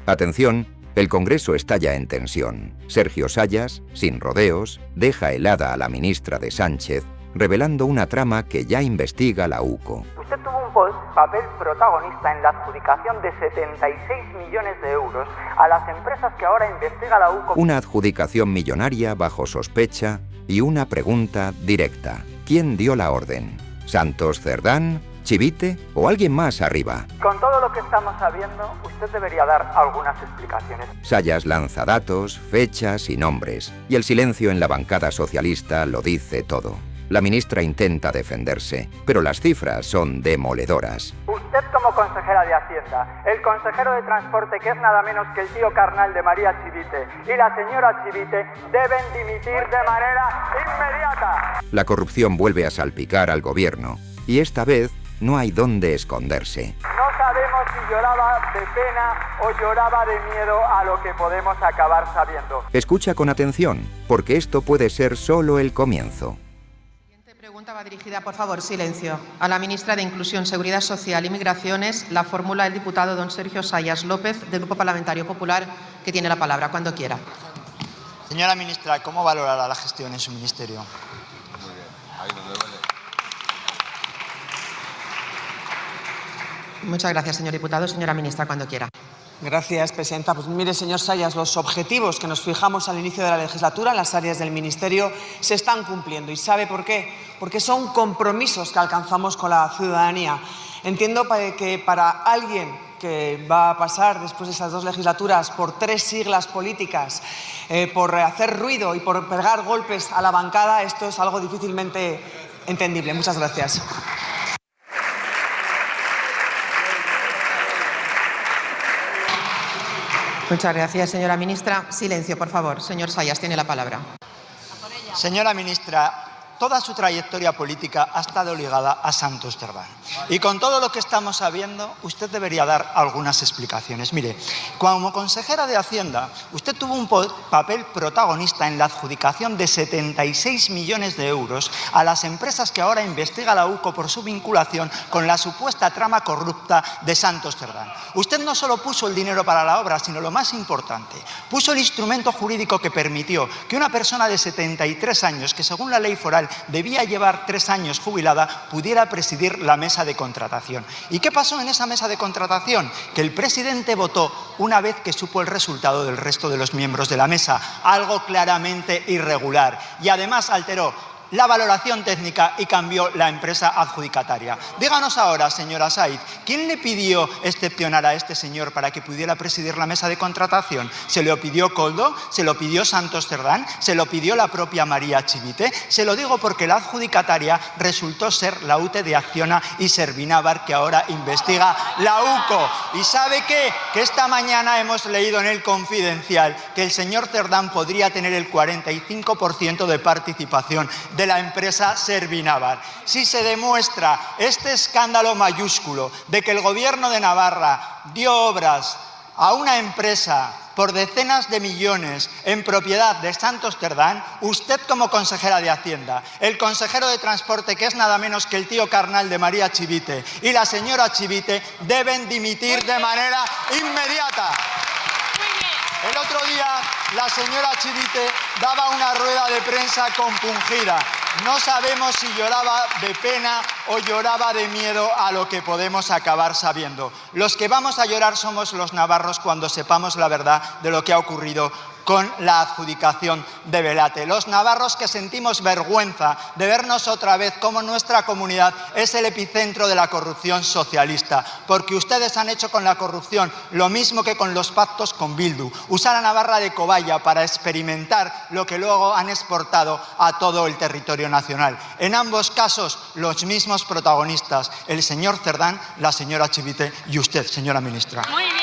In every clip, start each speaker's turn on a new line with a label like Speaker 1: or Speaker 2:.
Speaker 1: Atención, el Congreso está ya en tensión. Sergio Sayas, sin rodeos, deja helada a la ministra de Sánchez, revelando una trama que ya investiga la UCO.
Speaker 2: Usted tuvo un papel protagonista en la adjudicación de 76 millones de euros a las empresas que ahora investiga la UCO.
Speaker 1: Una adjudicación millonaria bajo sospecha y una pregunta directa. ¿Quién dio la orden? ¿Santos Cerdán? ¿Chivite o alguien más arriba?
Speaker 2: Con todo lo que estamos sabiendo, usted debería dar algunas explicaciones.
Speaker 1: Sayas lanza datos, fechas y nombres, y el silencio en la bancada socialista lo dice todo. La ministra intenta defenderse, pero las cifras son demoledoras.
Speaker 2: Usted como consejera de Hacienda, el consejero de Transporte, que es nada menos que el tío carnal de María Chivite, y la señora Chivite deben dimitir de manera inmediata.
Speaker 1: La corrupción vuelve a salpicar al gobierno, y esta vez no hay dónde esconderse.
Speaker 2: No sabemos si lloraba de pena o lloraba de miedo a lo que podemos acabar sabiendo.
Speaker 1: Escucha con atención, porque esto puede ser solo el comienzo.
Speaker 3: La siguiente pregunta va dirigida, por favor, silencio, a la ministra de Inclusión, Seguridad Social y Migraciones. La formula el diputado don Sergio Sayas López, del Grupo Parlamentario Popular, que tiene la palabra cuando quiera.
Speaker 4: Señora ministra, ¿cómo valorará la gestión en su ministerio?
Speaker 5: Muy bien, ahí donde duele.
Speaker 3: Muchas gracias, señor diputado. Señora ministra, cuando quiera.
Speaker 6: Gracias, presidenta. Pues mire, señor Sayas, los objetivos que nos fijamos al inicio de la legislatura en las áreas del Ministerio se están cumpliendo. ¿Y sabe por qué? Porque son compromisos que alcanzamos con la ciudadanía. Entiendo que para alguien que va a pasar después de esas 2 legislaturas por 3 siglas políticas, por hacer ruido y por pegar golpes a la bancada, esto es algo difícilmente entendible. Muchas gracias.
Speaker 3: Muchas gracias, señora ministra. Silencio, por favor. Señor Sayas, tiene la palabra.
Speaker 4: Señora ministra, toda su trayectoria política ha estado ligada a Santos Cerdán. Y con todo lo que estamos sabiendo, usted debería dar algunas explicaciones. Mire, como consejera de Hacienda, usted tuvo un papel protagonista en la adjudicación de 76 millones de euros a las empresas que ahora investiga la UCO por su vinculación con la supuesta trama corrupta de Santos Cerdán. Usted no solo puso el dinero para la obra, sino lo más importante, puso el instrumento jurídico que permitió que una persona de 73 años, que según la ley foral debía llevar 3 años jubilada, pudiera presidir la mesa de contratación. ¿Y qué pasó en esa mesa de contratación? Que el presidente votó una vez que supo el resultado del resto de los miembros de la mesa, algo claramente irregular, y además alteró la valoración técnica y cambió la empresa adjudicataria. Díganos ahora, señora Said, ¿quién le pidió excepcionar a este señor para que pudiera presidir la mesa de contratación? ¿Se lo pidió Koldo? ¿Se lo pidió Santos Cerdán? ¿Se lo pidió la propia María Chivite? Se lo digo porque la adjudicataria resultó ser la UTE de Acciona y Servinávar, que ahora investiga la UCO. ¿Y sabe qué? Que esta mañana hemos leído en el Confidencial que el señor Cerdán podría tener el 45% de participación de la empresa Servinávar. Si se demuestra este escándalo mayúsculo de que el gobierno de Navarra dio obras a una empresa por decenas de millones en propiedad de Santos Cerdán, usted como consejera de Hacienda, el consejero de Transporte, que es nada menos que el tío carnal de María Chivite, y la señora Chivite deben dimitir de manera inmediata. El otro día la señora Chivite daba una rueda de prensa compungida. No sabemos si lloraba de pena o lloraba de miedo a lo que podemos acabar sabiendo. Los que vamos a llorar somos los navarros cuando sepamos la verdad de lo que ha ocurrido con la adjudicación de Velate. Los navarros que sentimos vergüenza de vernos otra vez como nuestra comunidad es el epicentro de la corrupción socialista, porque ustedes han hecho con la corrupción lo mismo que con los pactos con Bildu, usar a Navarra de cobaya para experimentar lo que luego han exportado a todo el territorio nacional. En ambos casos, los mismos protagonistas, el señor Cerdán, la señora Chivite y usted, señora ministra.
Speaker 7: Muy bien.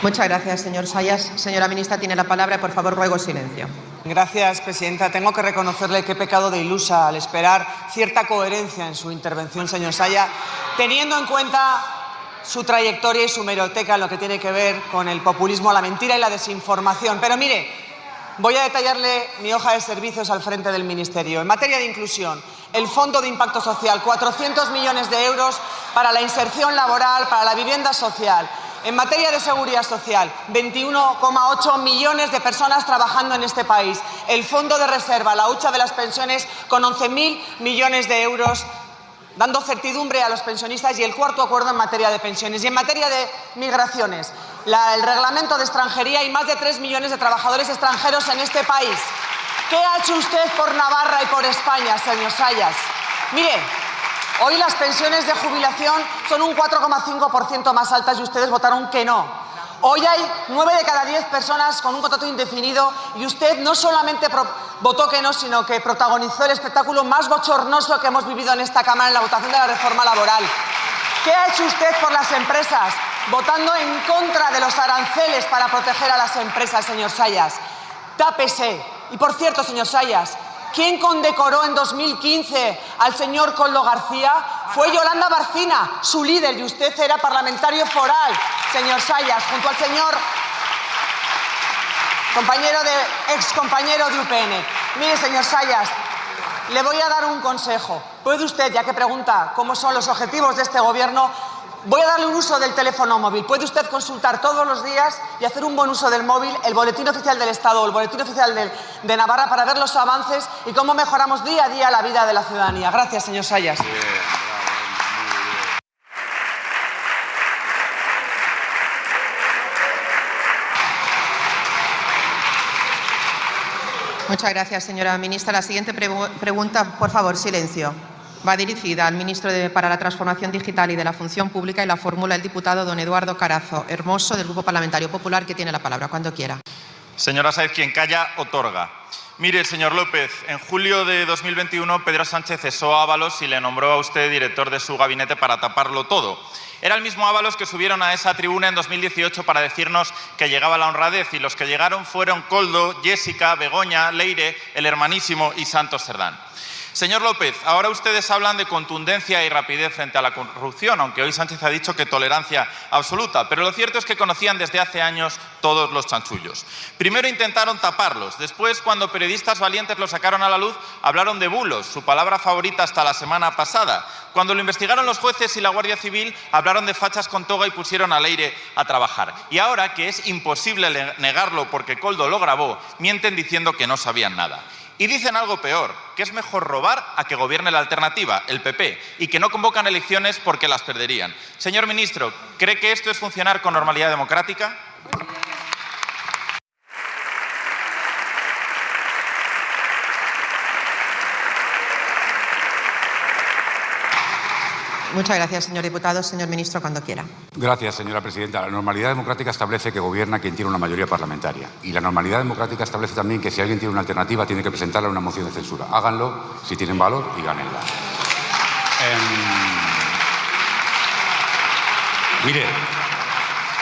Speaker 3: Muchas gracias, señor Sayas. Señora ministra, tiene la palabra. Por favor, ruego silencio.
Speaker 6: Gracias, presidenta. Tengo que reconocerle que he pecado de ilusa al esperar cierta coherencia en su intervención, señor Sayas, teniendo en cuenta su trayectoria y su hemeroteca en lo que tiene que ver con el populismo, la mentira y la desinformación. Pero mire, voy a detallarle mi hoja de servicios al frente del Ministerio. En materia de inclusión, el Fondo de Impacto Social, 400 millones de euros para la inserción laboral, para la vivienda social. En materia de seguridad social, 21,8 millones de personas trabajando en este país. El Fondo de Reserva, la hucha de las pensiones, con 11.000 millones de euros, dando certidumbre a los pensionistas, y el cuarto acuerdo en materia de pensiones. Y en materia de migraciones, el reglamento de extranjería y más de 3 millones de trabajadores extranjeros en este país. ¿Qué ha hecho usted por Navarra y por España, señor Sayas? Mire, hoy las pensiones de jubilación son un 4,5% más altas y ustedes votaron que no. Hoy hay 9 de cada 10 personas con un contrato indefinido y usted no solamente votó que no, sino que protagonizó el espectáculo más bochornoso que hemos vivido en esta Cámara en la votación de la reforma laboral. ¿Qué ha hecho usted por las empresas? Votando en contra de los aranceles para proteger a las empresas, señor Sayas. Tápese. Y por cierto, señor Sayas, ¿quién condecoró en 2015 al señor Koldo García? Fue Yolanda Barcina, su líder, y usted era parlamentario foral, señor Sayas, junto al señor ex compañero de UPN. Mire, señor Sayas, le voy a dar un consejo. Puede usted, ya que pregunta cómo son los objetivos de este gobierno, voy a darle un uso del teléfono móvil. Puede usted consultar todos los días y hacer un buen uso del móvil, el Boletín Oficial del Estado o el Boletín Oficial de Navarra, para ver los avances y cómo mejoramos día a día la vida de la ciudadanía. Gracias, señor Sayas.
Speaker 3: Muchas gracias, señora ministra. La siguiente pregunta, por favor, silencio. Va dirigida al ministro para la Transformación Digital y de la Función Pública y la formula el diputado don Eduardo Carazo Hermoso, del Grupo Parlamentario Popular, que tiene la palabra cuando quiera.
Speaker 7: Señora Sáez, quien calla, otorga. Mire, señor López, en julio de 2021 Pedro Sánchez cesó a Ábalos y le nombró a usted director de su gabinete para taparlo todo. Era el mismo Ábalos que subieron a esa tribuna en 2018 para decirnos que llegaba la honradez, y los que llegaron fueron Koldo, Jessica, Begoña, Leire, el hermanísimo y Santos Cerdán. Señor López, ahora ustedes hablan de contundencia y rapidez frente a la corrupción, aunque hoy Sánchez ha dicho que tolerancia absoluta, pero lo cierto es que conocían desde hace años todos los chanchullos. Primero intentaron taparlos, después, cuando periodistas valientes los sacaron a la luz, hablaron de bulos, su palabra favorita hasta la semana pasada. Cuando lo investigaron los jueces y la Guardia Civil, hablaron de fachas con toga y pusieron a Leire a trabajar. Y ahora, que es imposible negarlo porque Koldo lo grabó, mienten diciendo que no sabían nada. Y dicen algo peor, que es mejor robar a que gobierne la alternativa, el PP, y que no convocan elecciones porque las perderían. Señor ministro, ¿cree que esto es funcionar con normalidad democrática?
Speaker 3: Muchas gracias, señor diputado. Señor ministro, cuando quiera.
Speaker 8: Gracias, señora presidenta. La normalidad democrática establece que gobierna quien tiene una mayoría parlamentaria. Y la normalidad democrática establece también que si alguien tiene una alternativa tiene que presentarle una moción de censura. Háganlo si tienen valor y gánenla. Mire,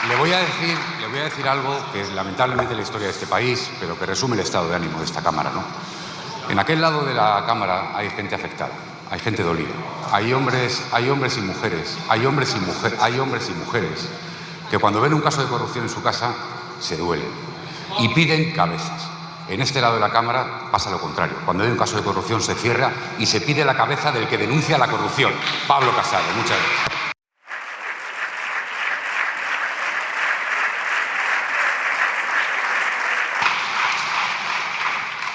Speaker 8: le voy a decir algo que es lamentablemente la historia de este país, pero que resume el estado de ánimo de esta Cámara, ¿no? En aquel lado de la Cámara hay gente afectada. Hay gente dolida, hay hombres y mujeres, hay hombres y mujeres que cuando ven un caso de corrupción en su casa se duelen y piden cabezas. En este lado de la Cámara pasa lo contrario. Cuando hay un caso de corrupción se cierra y se pide la cabeza del que denuncia la corrupción. Pablo Casado, muchas gracias.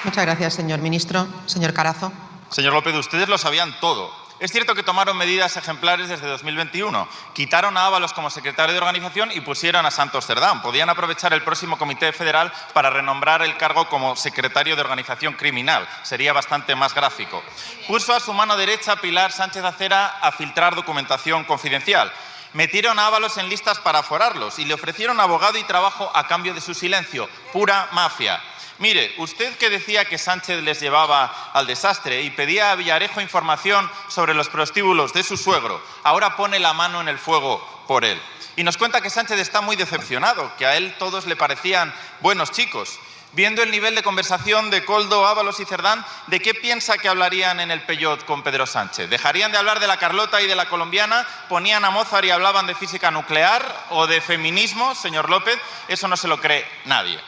Speaker 3: Muchas gracias, señor ministro. Señor Carazo.
Speaker 7: Señor López, ustedes lo sabían todo. Es cierto que tomaron medidas ejemplares desde 2021. Quitaron a Ábalos como secretario de organización y pusieron a Santos Cerdán. Podían aprovechar el próximo Comité Federal para renombrar el cargo como secretario de organización criminal. Sería bastante más gráfico. Puso a su mano derecha, Pilar Sánchez Acera, a filtrar documentación confidencial. Metieron a Ábalos en listas para aforarlos y le ofrecieron abogado y trabajo a cambio de su silencio. Pura mafia. Mire, usted que decía que Sánchez les llevaba al desastre y pedía a Villarejo información sobre los prostíbulos de su suegro, ahora pone la mano en el fuego por él. Y nos cuenta que Sánchez está muy decepcionado, que a él todos le parecían buenos chicos. Viendo el nivel de conversación de Koldo, Ábalos y Cerdán, ¿de qué piensa que hablarían en el Peyot con Pedro Sánchez? ¿Dejarían de hablar de la Carlota y de la colombiana? ¿Ponían a Mozart y hablaban de física nuclear o de feminismo, señor López? Eso no se lo cree nadie.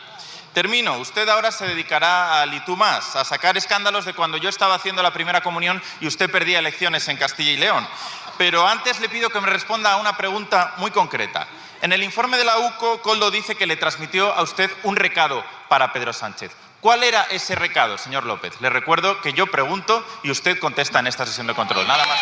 Speaker 7: Termino. Usted ahora se dedicará al y tú más, a sacar escándalos de cuando yo estaba haciendo la primera comunión y usted perdía elecciones en Castilla y León. Pero antes le pido que me responda a una pregunta muy concreta. En el informe de la UCO, Koldo dice que le transmitió a usted un recado para Pedro Sánchez. ¿Cuál era ese recado, señor López? Le recuerdo que yo pregunto y usted contesta en esta sesión de control. Nada más.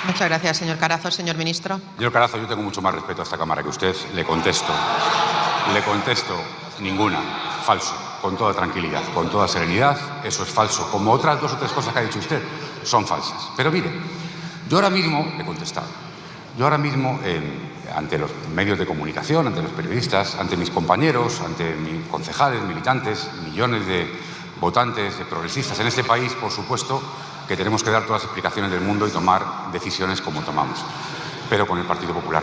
Speaker 3: Muchas gracias, señor Carazo. Señor ministro.
Speaker 8: Señor Carazo, yo tengo mucho más respeto a esta Cámara que usted. Le contesto, ninguna. Falso, con toda tranquilidad, con toda serenidad. Eso es falso. Como otras 2 o 3 cosas que ha dicho usted, son falsas. Pero mire, yo ahora mismo le he contestado. Yo ahora mismo, ante los medios de comunicación, ante los periodistas, ante mis compañeros, ante mis concejales, militantes, millones de votantes, de progresistas en este país, por supuesto, que tenemos que dar todas las explicaciones del mundo y tomar decisiones como tomamos. Pero con el Partido Popular,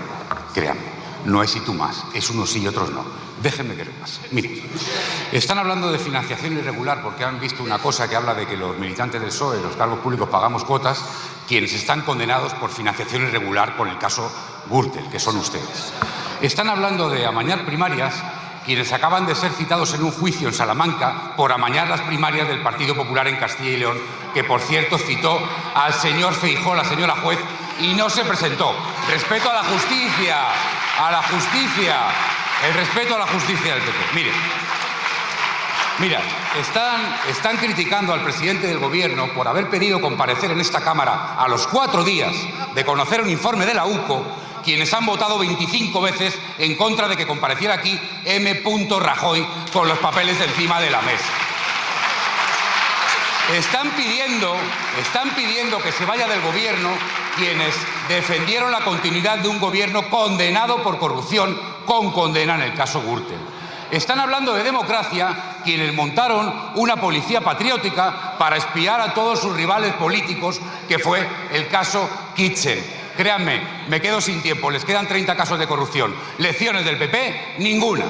Speaker 8: créanme, no es y tú más, es unos sí y otros no. Déjenme que repase. Mire, están hablando de financiación irregular porque han visto una cosa que habla de que los militantes del PSOE, los cargos públicos, pagamos cuotas, quienes están condenados por financiación irregular con el caso Gürtel, que son ustedes. Están hablando de amañar primarias, quienes acaban de ser citados en un juicio en Salamanca por amañar las primarias del Partido Popular en Castilla y León, que por cierto citó al señor Feijóo, la señora juez, y no se presentó. Respeto a la justicia, el respeto a la justicia del PP. Mira, están criticando al presidente del Gobierno por haber pedido comparecer en esta Cámara a los 4 días de conocer un informe de la UCO, quienes han votado 25 veces en contra de que compareciera aquí M. Rajoy con los papeles encima de la mesa. Están pidiendo que se vaya del Gobierno quienes defendieron la continuidad de un Gobierno condenado por corrupción con condena en el caso Gürtel. Están hablando de democracia quienes montaron una policía patriótica para espiar a todos sus rivales políticos, que fue el caso Kitchen. Créanme, me quedo sin tiempo, les quedan 30 casos de corrupción. Lecciones del PP, ninguna.